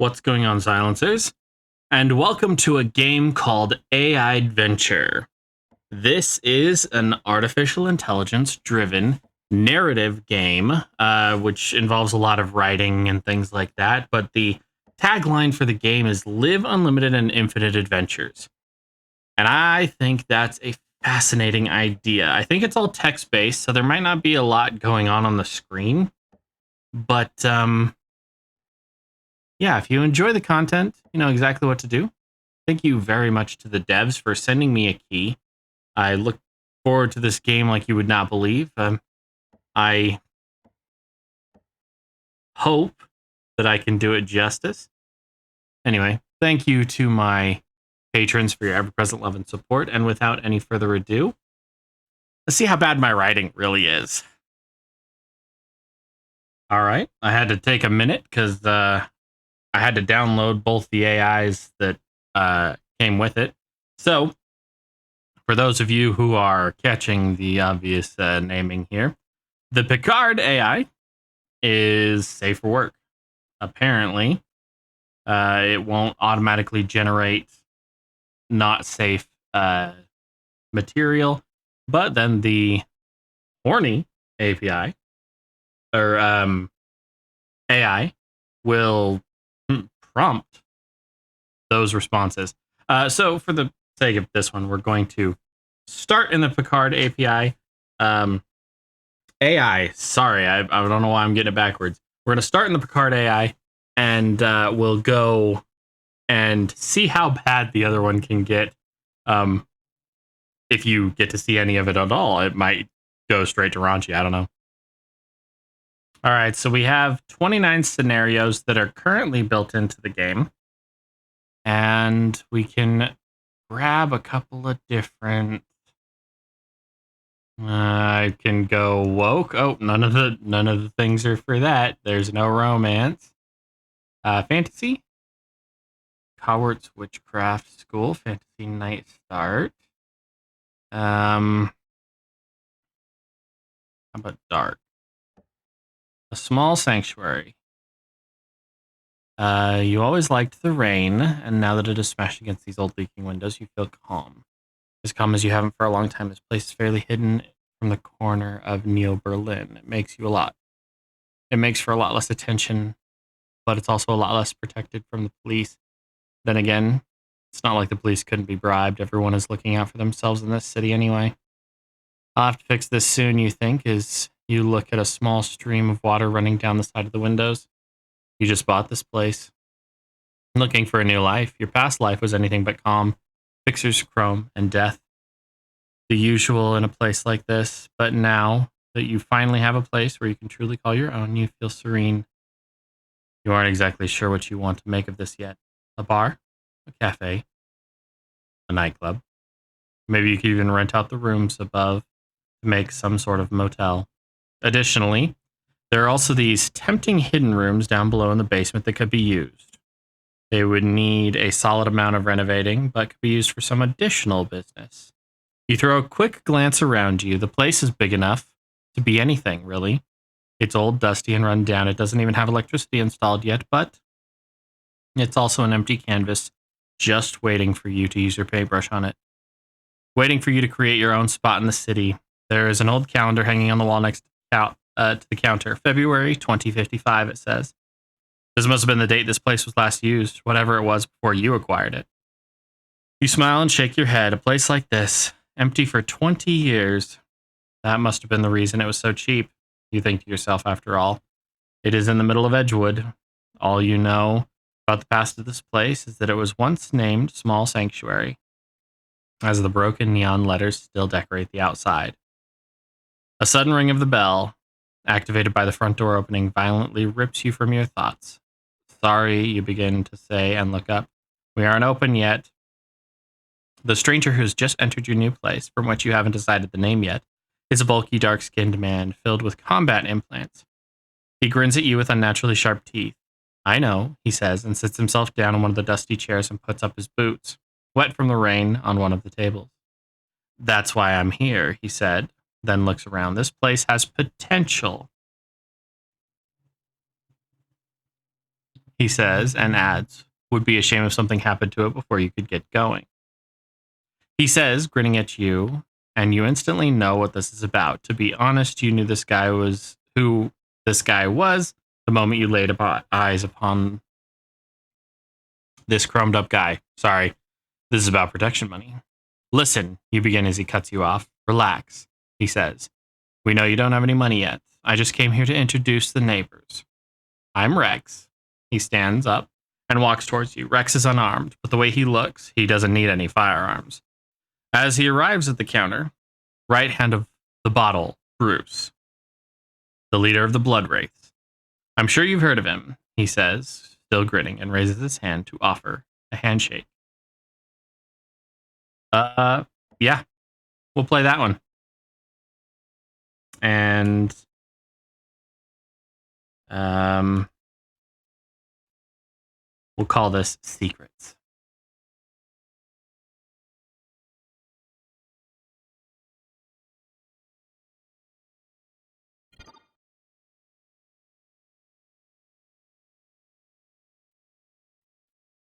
What's going on, silencers? And welcome to a game called AIdventure. This is an artificial intelligence driven narrative game, which involves a lot of writing and things like that. But the tagline for the game is Live Unlimited and Infinite Adventures. And I think that's a fascinating idea. I think it's all text based, so there might not be a lot going on the screen. But yeah, if you enjoy the content, you know exactly what to do. Thank you very much to the devs for sending me a key. I look forward to this game like you would not believe. I hope that I can do it justice. Anyway, thank you to my patrons for your ever-present love and support. And without any further ado, let's see how bad my writing really is. All right, I had to take a minute because I had to download both the AIs that came with it. So, for those of you who are catching the obvious naming here, the Picard AI is safe for work. Apparently, it won't automatically generate not safe material, but then the horny API or AI will prompt those responses. So for the sake of this one, we're going to start in the Picard API. AI, sorry, I don't know why I'm getting it backwards. We're going to start in the Picard AI, and we'll go and see how bad the other one can get. If you get to see any of it at all, it might go straight to raunchy. I don't know. All right, so we have 29 scenarios that are currently built into the game. And we can grab a couple of different. I can go woke. Oh, none of the things are for that. There's no romance. Fantasy. Hogwarts Witchcraft School. Fantasy Night Start. How about dark? A small sanctuary. You always liked the rain, and now that it is smashed against these old leaking windows, you feel calm. As calm as you haven't for a long time. This place is fairly hidden from the corner of Neo-Berlin. It makes for a lot less attention, but it's also a lot less protected from the police. Then again, it's not like the police couldn't be bribed. Everyone is looking out for themselves in this city anyway. I'll have to fix this soon, you think, as you look at a small stream of water running down the side of the windows. You just bought this place, looking for a new life. Your past life was anything but calm. Fixers, chrome, and death. The usual in a place like this, but now that you finally have a place where you can truly call your own, you feel serene. You aren't exactly sure what you want to make of this yet. A bar? A cafe? A nightclub? Maybe you could even rent out the rooms above to make some sort of motel. Additionally, there are also these tempting hidden rooms down below in the basement that could be used. They would need a solid amount of renovating, but could be used for some additional business. You throw a quick glance around you. The place is big enough to be anything, really. It's old, dusty, and run down. It doesn't even have electricity installed yet, but it's also an empty canvas just waiting for you to use your paintbrush on it. Waiting for you to create your own spot in the city. There is an old calendar hanging on the wall next to the counter. February 2055, it says. This must have been the date this place was last used, whatever it was before you acquired it. You smile and shake your head. A place like this, empty for 20 years. That must have been the reason it was so cheap, you think to yourself after all. It is in the middle of Edgewood. All you know about the past of this place is that it was once named Small Sanctuary, as the broken neon letters still decorate the outside. A sudden ring of the bell, activated by the front door opening, violently rips you from your thoughts. Sorry, you begin to say and look up. We aren't open yet. The stranger who's just entered your new place, from which you haven't decided the name yet, is a bulky, dark-skinned man filled with combat implants. He grins at you with unnaturally sharp teeth. I know, he says, and sits himself down on one of the dusty chairs and puts up his boots, wet from the rain, on one of the tables. That's why I'm here, he said, then looks around. This place has potential. he says, and adds, would be a shame if something happened to it before you could get going. He says, grinning at you, and you instantly know what this is about. To be honest, you knew this guy was who this guy was the moment you laid eyes upon this chromed up guy. Sorry, this is about protection money. Listen, you begin as he cuts you off. Relax, he says. We know you don't have any money yet. I just came here to introduce the neighbors. I'm Rex. He stands up and walks towards you. Rex is unarmed, but the way he looks, he doesn't need any firearms. As he arrives at the counter, right hand of the bottle, Bruce, the leader of the Blood Wraiths. I'm sure you've heard of him, he says, still grinning, and raises his hand to offer a handshake. Yeah, we'll play that one. And we'll call this Secrets.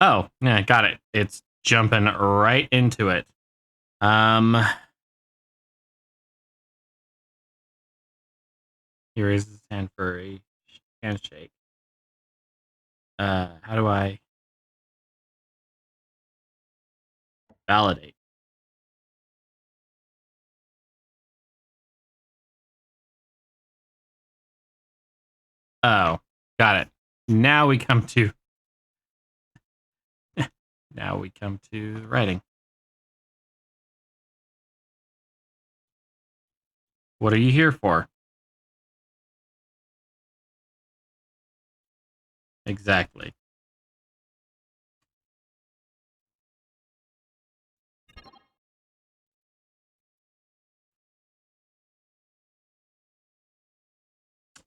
Oh, yeah, got it. It's jumping right into it. He raises his hand for a handshake. How do I validate? Oh, got it. Now we come to the writing. What are you here for? Exactly.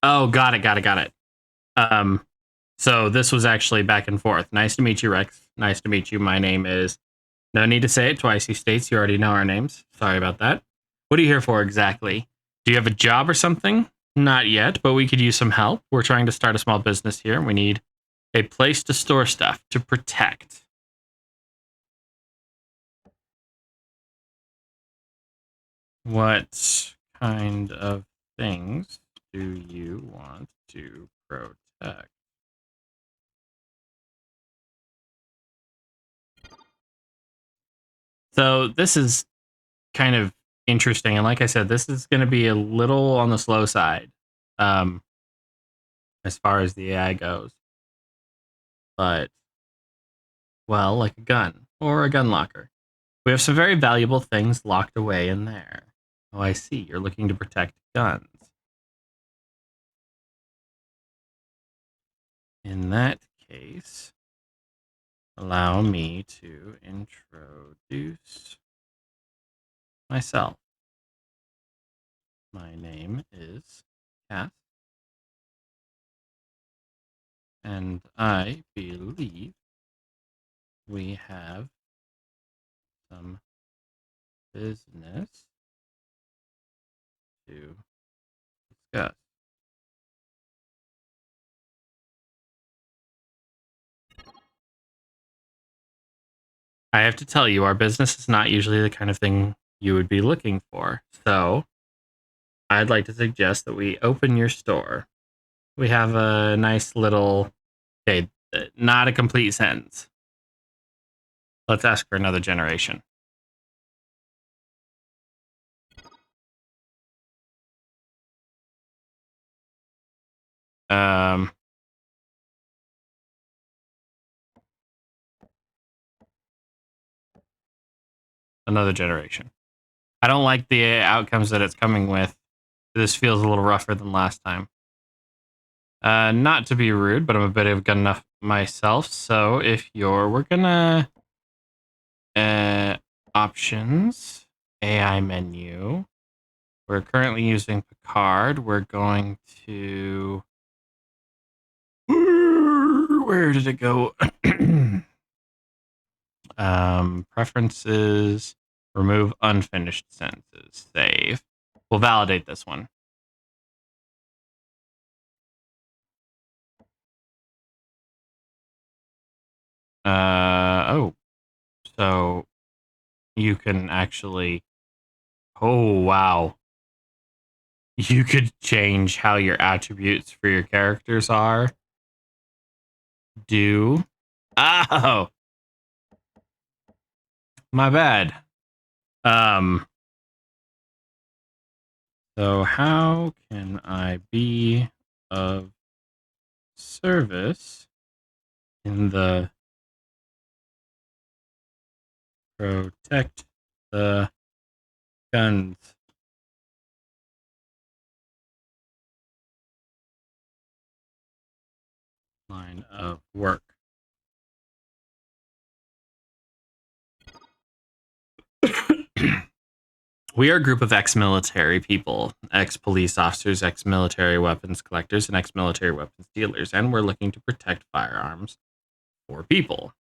Oh, got it. So this was actually back and forth. Nice to meet you, Rex. Nice to meet you. My name is. No need to say it twice. He states you already know our names. Sorry about that. What are you here for exactly? Do you have a job or something? Not yet, but we could use some help. We're trying to start a small business here. We need a place to store stuff to protect. What kind of things do you want to protect? So this is kind of interesting, and like I said, this is going to be a little on the slow side, um, as far as the AI goes. But well, like a gun or a gun locker, we have some very valuable things locked away in there. Oh, I see. You're looking to protect guns. In that case, allow me to introduce myself. My name is Cass, and I believe we have some business to discuss. I have to tell you, our business is not usually the kind of thing you would be looking for. So I'd like to suggest that we open your store. We have a nice little, okay, not a complete sentence. Let's ask for another generation. Um, Another generation. I don't like the outcomes that it's coming with. This feels a little rougher than last time. Not to be rude, but I'm a bit of good enough myself. So if we're gonna options AI menu. We're currently using Picard. We're going to where did it go? Preferences. Remove unfinished sentences. Save. We'll validate this one. Oh, so you can actually. Oh, wow. You could change how your attributes for your characters are. Do. Oh, my bad. Um, so how can I be of service in the protect the guns line of work? We are a group of ex-military people, ex-police officers, ex-military weapons collectors, and ex-military weapons dealers, and we're looking to protect firearms for people.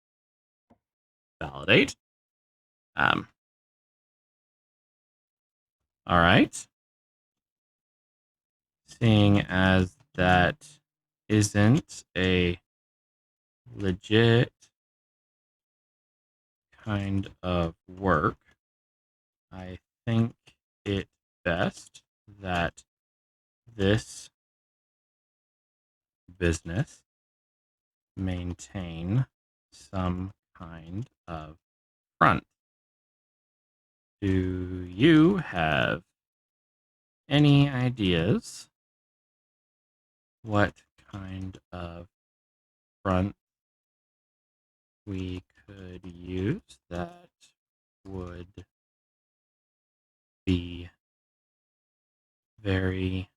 Validate. Um, all right. Seeing as that isn't a legit kind of work, I think it best that this business maintain some kind of front. Do you have any ideas what kind of front we could use that would be very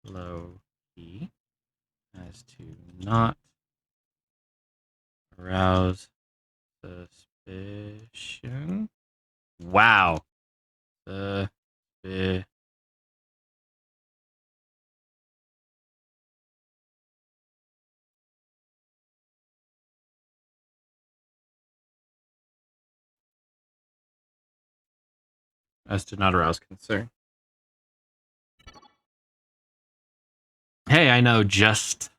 low key as to not arouse suspicion? Wow. Suspi- as to not arouse concern. Hey, I know just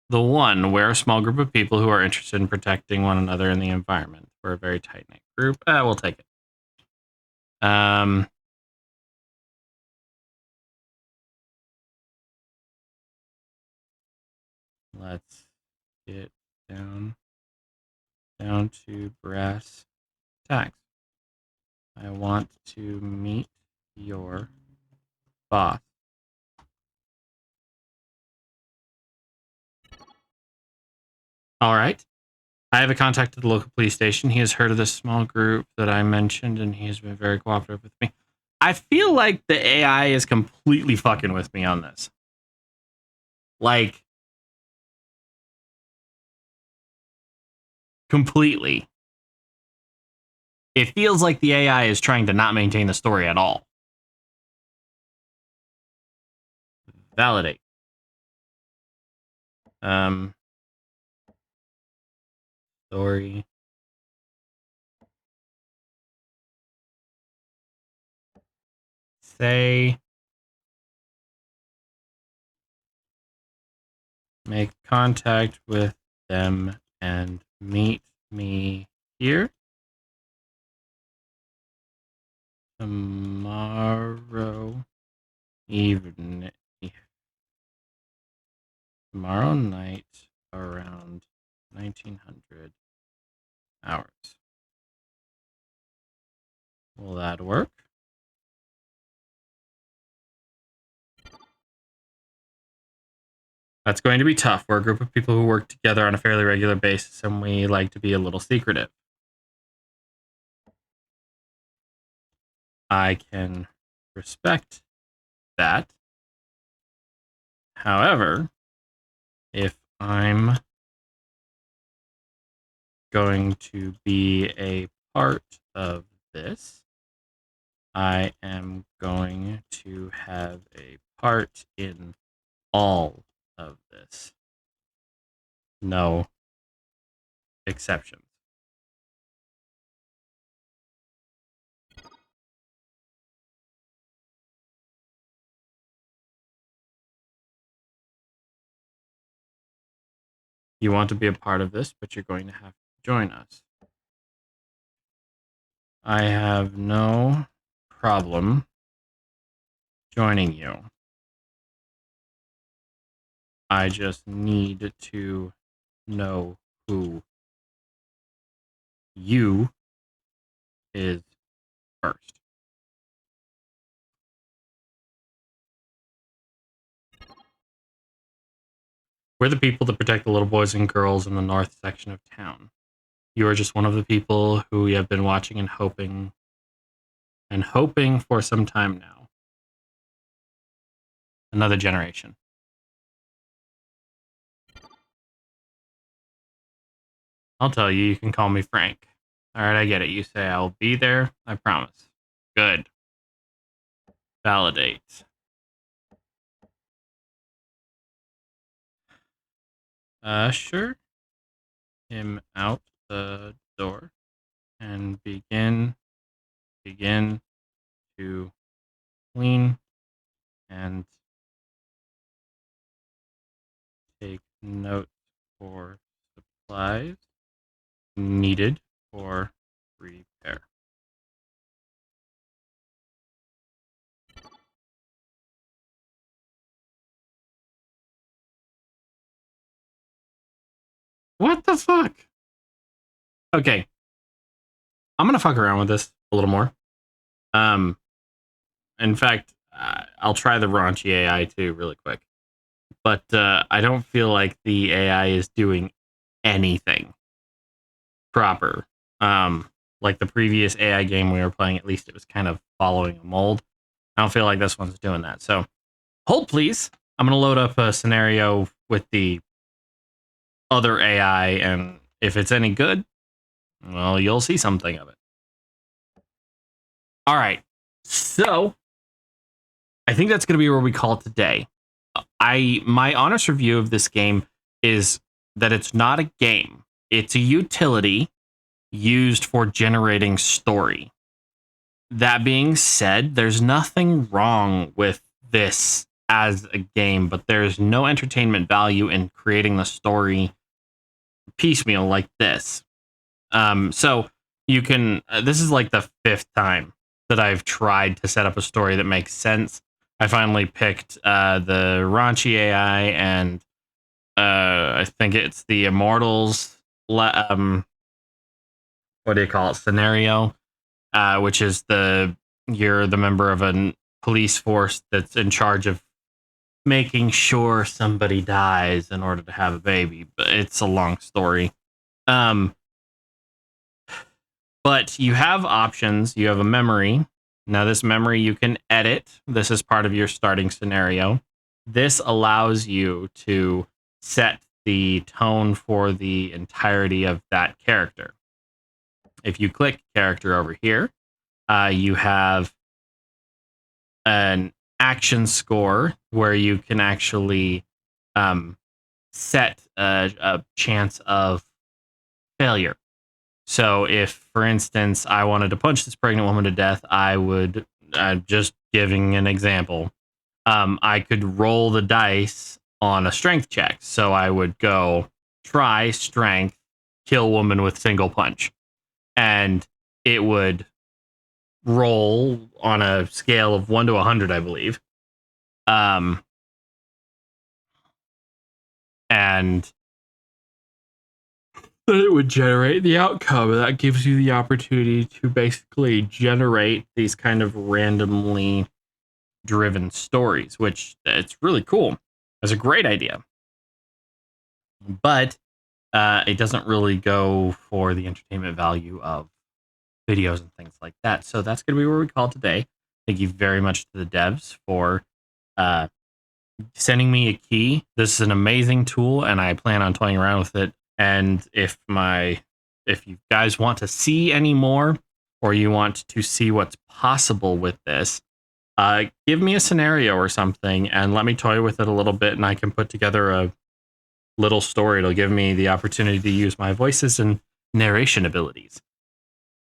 the one. We're a small group of people who are interested in protecting one another and the environment. We're a very tight knit group. We'll take it. Um, let's get down to brass tacks. I want to meet your boss. All right. I have a contact at the local police station. He has heard of this small group that I mentioned, and he has been very cooperative with me. I feel like the AI is completely fucking with me on this. Like, completely. It feels like the AI is trying to not maintain the story at all. Validate. Um, story. Say, make contact with them and meet me here tomorrow evening. Tomorrow night around 1900 hours. Will that work? That's going to be tough. We're a group of people who work together on a fairly regular basis, and we like to be a little secretive. I can respect that. However, if I'm going to be a part of this, I am going to have a part in all of this. No exceptions. You want to be a part of this, but you're going to have to join us. I have no problem joining you. I just need to know who you is first. We're the people that protect the little boys and girls in the north section of town. You are just one of the people who we have been watching and hoping for some time now. Another generation. I'll tell you, you can call me Frank. All right, I get it. You say I'll be there. I promise. Good. Validate. Usher him out the door and begin to clean and take notes for supplies needed for repair. What the fuck? Okay. I'm gonna fuck around with this a little more. In fact, I'll try the raunchy AI too, really quick. But I don't feel like the AI is doing anything proper. Like the previous AI game we were playing, at least it was kind of following a mold. I don't feel like this one's doing that. So hold please. I'm gonna load up a scenario with the other AI, and if it's any good, well, you'll see something of it. All right. So I think that's gonna be where we call it today. My honest review of this game is that it's not a game. It's a utility used for generating story. That being said, there's nothing wrong with this as a game, but there's no entertainment value in creating the story piecemeal like this. So you can, this is like the 5th time that I've tried to set up a story that makes sense. I finally picked the raunchy AI, and I think it's the Immortals, what do you call it, scenario, which is you're the member of a police force that's in charge of making sure somebody dies in order to have a baby. But it's a long story. But you have options. You have a memory. Now, this memory you can edit. This is part of your starting scenario. This allows you to set the tone for the entirety of that character. If you click character over here, you have an action score where you can actually set a chance of failure. So if, for instance, I wanted to punch this pregnant woman to death, I would, just giving an example, I could roll the dice on a strength check. So I would go try strength, kill woman with single punch. And it would roll on a scale of 1 to 100, I believe. And then it would generate the outcome. That gives you the opportunity to basically generate these kind of randomly driven stories, which it's really cool. It's a great idea. But it doesn't really go for the entertainment value of videos and things like that. So that's going to be where we call it today. Thank you very much to the devs for sending me a key. This is an amazing tool, and I plan on toying around with it. And if you guys want to see any more, or you want to see what's possible with this, give me a scenario or something and let me toy with it a little bit, and I can put together a little story. It'll give me the opportunity to use my voices and narration abilities.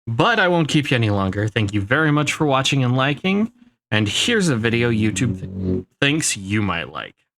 But I won't keep you any longer. Thank you very much for watching and liking. And here's a video YouTube thinks you might like.